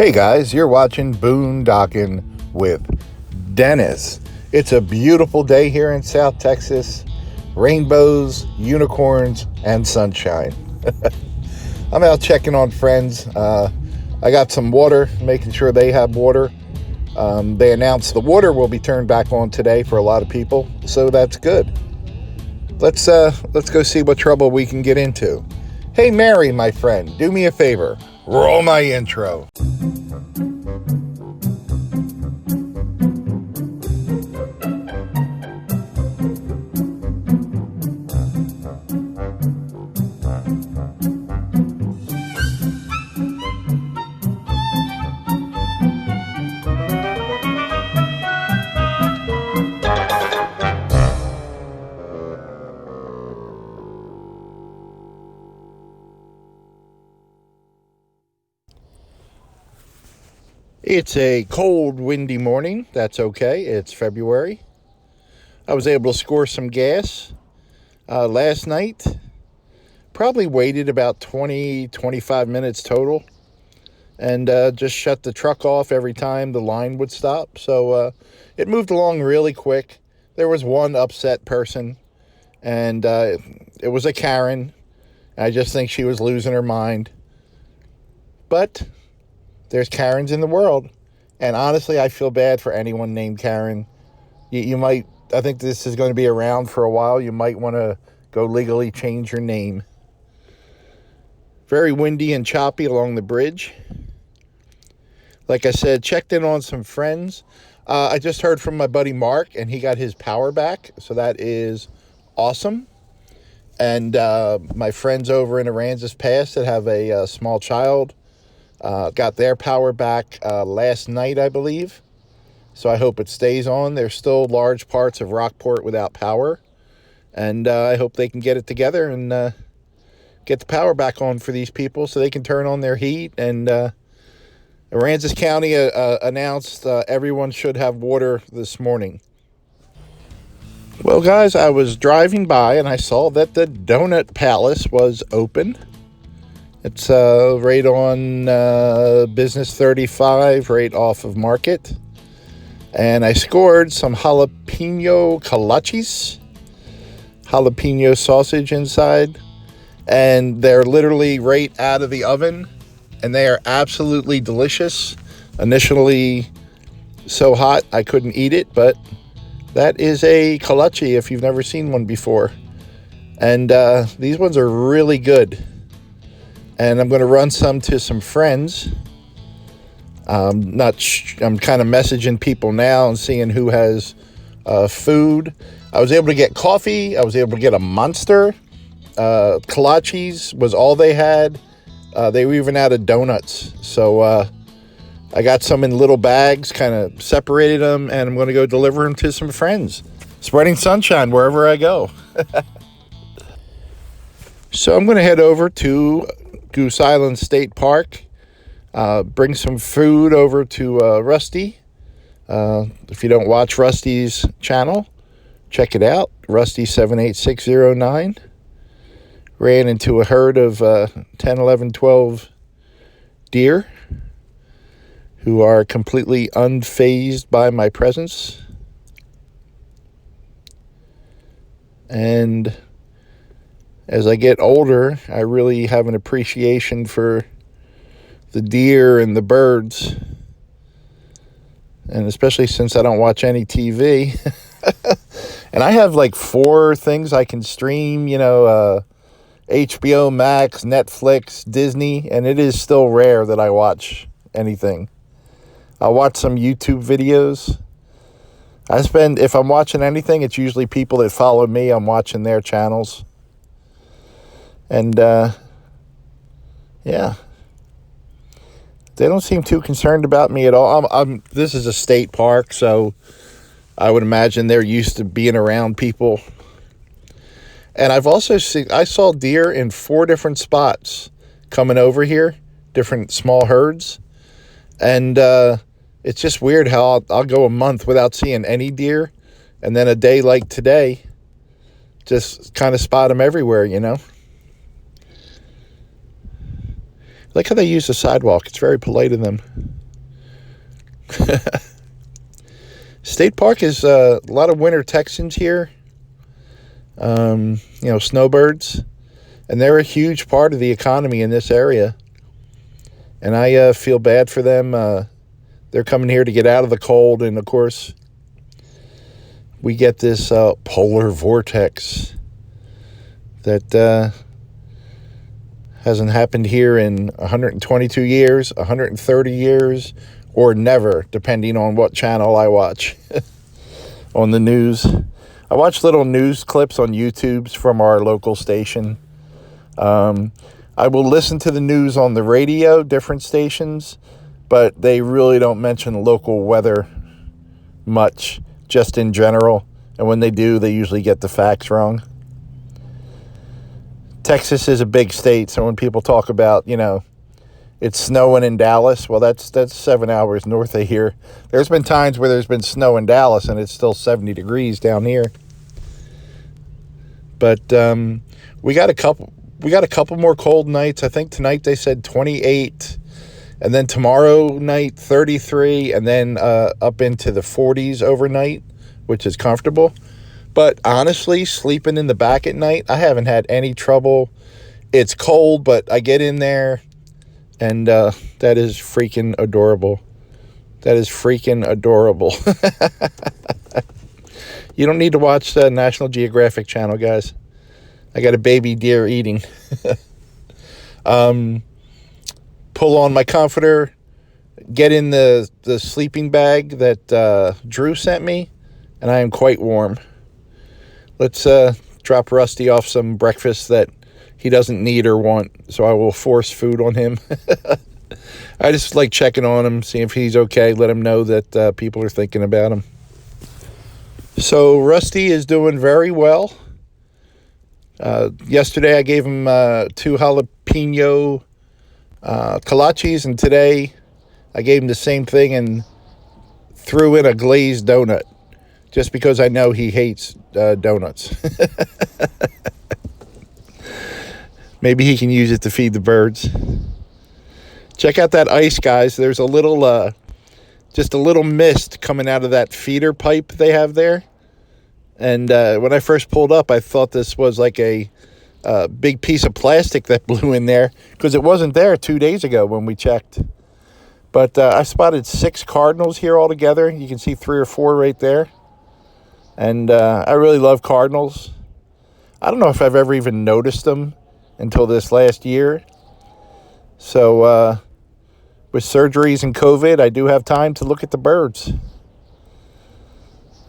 Hey guys, you're watching Boondocking with Dennis. It's a beautiful day here in South Texas. Rainbows, unicorns, and sunshine. I'm out checking on friends. I got some water, making sure they have water. They announced the water will be turned back on today for a lot of people, so that's good. Let's go see what trouble we can get into. Hey Mary, my friend, do me a favor. Roll my intro. It's a cold, windy morning. That's okay. It's February. I was able to score some gas last night. Probably waited about 25 minutes total. And just shut the truck off every time the line would stop. So it moved along really quick. There was one upset person. And it was a Karen. I just think she was losing her mind. But there's Karens in the world. And honestly, I feel bad for anyone named Karen. You might, I think this is going to be around for a while. You might want to go legally change your name. Very windy and choppy along the bridge. Like I said, checked in on some friends. I just heard from my buddy Mark, and he got his power back. So that is awesome. And my friends over in Aransas Pass that have a small child got their power back last night, I believe. So I hope it stays on. There's still large parts of Rockport without power. And I hope they can get it together and get the power back on for these people so they can turn on their heat. And Aransas County announced everyone should have water this morning. Well, guys, I was driving by and I saw that the Donut Palace was open. It's right on Business 35, right off of Market. And I scored some jalapeno kolaches, jalapeno sausage inside. And they're literally right out of the oven. And they are absolutely delicious. Initially so hot I couldn't eat it, but that is a kolache if you've never seen one before. And these ones are really good. And I'm going to run some to some friends. I'm kind of messaging people now and seeing who has food. I was able to get coffee. I was able to get a Monster. Kolaches was all they had. They were even out of donuts. So I got some in little bags, kind of separated them, and I'm going to go deliver them to some friends. Spreading sunshine wherever I go. So I'm going to head over to Goose Island State Park, bring some food over to Rusty. If you don't watch Rusty's channel, check it out, Rusty78609. Ran into a herd of 10, 11, 12 deer who are completely unfazed by my presence. And as I get older, I really have an appreciation for the deer and the birds. And especially since I don't watch any TV. And I have like 4 things I can stream, HBO Max, Netflix, Disney, and it is still rare that I watch anything. I'll watch some YouTube videos. If I'm watching anything, it's usually people that follow me. I'm watching their channels. And, yeah, they don't seem too concerned about me at all. This is a state park, so I would imagine they're used to being around people. And I've also I saw deer in 4 different spots coming over here, different small herds. And it's just weird how I'll go a month without seeing any deer. And then a day like today, just kind of spot them everywhere, like how they use the sidewalk. It's very polite of them. State Park is a lot of winter Texans here. Snowbirds. And they're a huge part of the economy in this area. And I feel bad for them. They're coming here to get out of the cold. And, of course, we get this polar vortex that hasn't happened here in 122 years, 130 years, or never, depending on what channel I watch on the news. I watch little news clips on YouTube from our local station. I will listen to the news on the radio, different stations, but they really don't mention local weather much, just in general. And when they do, they usually get the facts wrong. Texas is a big state, so when people talk about, it's snowing in Dallas, well, that's 7 hours north of here. There's been times where there's been snow in Dallas, and it's still 70 degrees down here. But we got a couple more cold nights. I think tonight they said 28, and then tomorrow night 33, and then up into the 40s overnight, which is comfortable. But honestly, sleeping in the back at night, I haven't had any trouble. It's cold, but I get in there, and that is freaking adorable. That is freaking adorable. You don't need to watch the National Geographic Channel, guys. I got a baby deer eating. Pull on my comforter, get in the sleeping bag that Drew sent me, and I am quite warm. Let's drop Rusty off some breakfast that he doesn't need or want, so I will force food on him. I just like checking on him, seeing if he's okay, let him know that people are thinking about him. So Rusty is doing very well. Yesterday I gave him 2 jalapeno kolaches, and today I gave him the same thing and threw in a glazed donut, just because I know he hates donuts. Maybe he can use it to feed the birds. Check out that ice, guys. There's a little, just a little mist coming out of that feeder pipe they have there. And when I first pulled up, I thought this was like a big piece of plastic that blew in there, because it wasn't there 2 days ago when we checked. But I spotted 6 cardinals here altogether. You can see 3 or 4 right there. And I really love cardinals. I don't know if I've ever even noticed them until this last year. So with surgeries and COVID, I do have time to look at the birds.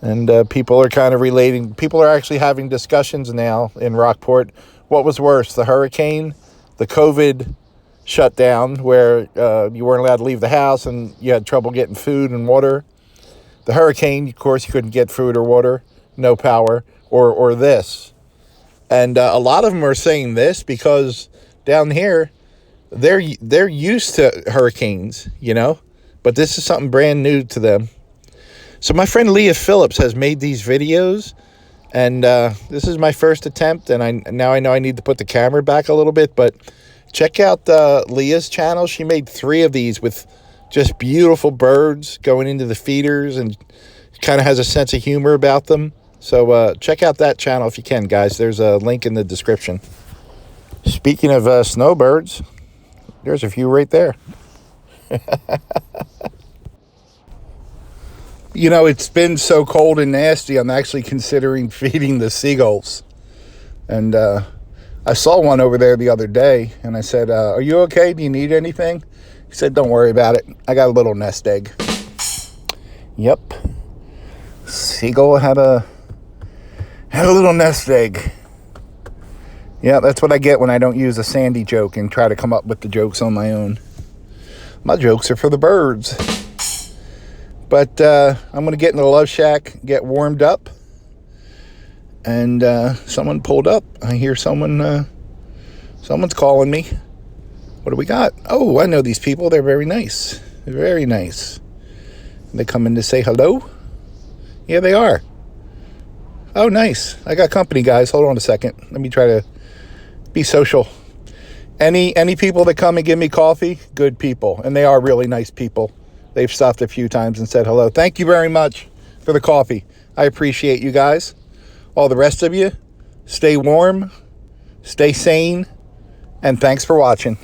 And people are kind of relating. People are actually having discussions now in Rockport. What was worse, the hurricane, the COVID shutdown where you weren't allowed to leave the house and you had trouble getting food and water? The hurricane, of course, you couldn't get food or water, no power, or this. And a lot of them are saying this because down here, they're used to hurricanes, but this is something brand new to them. So my friend Leah Phillips has made these videos, and this is my first attempt, and now I know I need to put the camera back a little bit, but check out Leah's channel. She made 3 of these with just beautiful birds going into the feeders, and kind of has a sense of humor about them. So check out that channel if you can, guys. There's a link in the description. Speaking of snowbirds, there's a few right there. It's been so cold and nasty, I'm actually considering feeding the seagulls. And I saw one over there the other day, and I said, are you okay? Do you need anything? He said, don't worry about it. I got a little nest egg. Yep. Seagull had a little nest egg. Yeah, that's what I get when I don't use a Sandy joke and try to come up with the jokes on my own. My jokes are for the birds. But I'm going to get in the Love Shack, get warmed up. And someone pulled up. I hear someone's calling me. What do we got? Oh, I know these people. They're very nice. Very nice. They come in to say hello? Yeah, they are. Oh, nice. I got company, guys. Hold on a second. Let me try to be social. Any people that come and give me coffee, good people. And they are really nice people. They've stopped a few times and said hello. Thank you very much for the coffee. I appreciate you guys. All the rest of you, stay warm, stay sane, and thanks for watching.